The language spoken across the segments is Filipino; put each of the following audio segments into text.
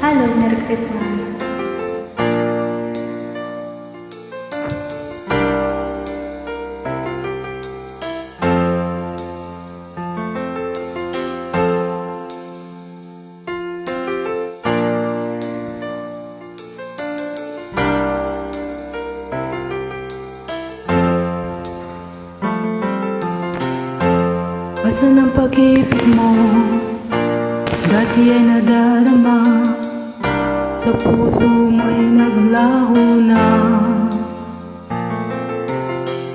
Halo, Merry Christmas. Asan ang pag-ibig mo? Dati ay nadarama, sa puso mo'y naglaho na.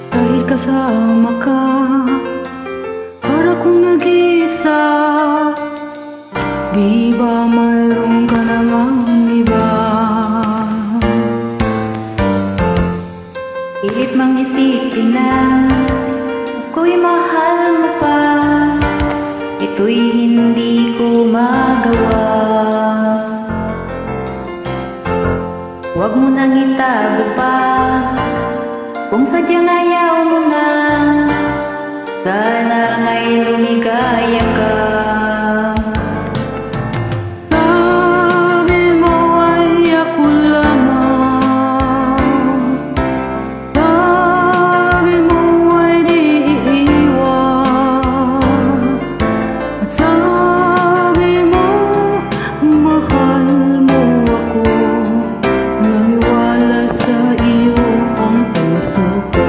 Kahit kasama ka, para kong nag-iisa. Di ba mayroon ka namang iba? Pilit mang isipin na ako'y mahal mo pa, ito'y hindi ko magawa. Huwag mo nang itago pa, kung sadyang ayaw mo na, sana nga'y lumigaya ka. Sabi mo ay ako lamang, sabi mo ay di iiwan, at sabi mo mahal mo ako, naniwala sa iyo ang puso ko.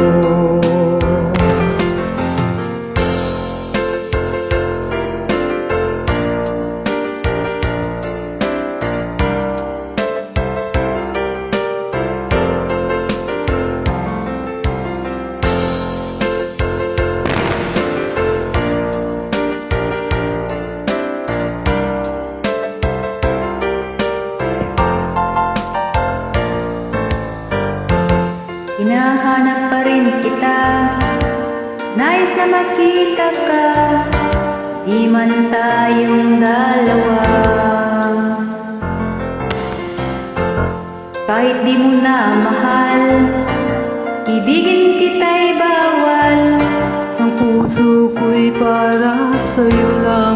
Hinahanap pa rin kita, nais na makita ka, di man tayong dalawa. Kahit di mo na mahal, ibigin kita'y bawal. Ang puso ko'y para sa'yo lang.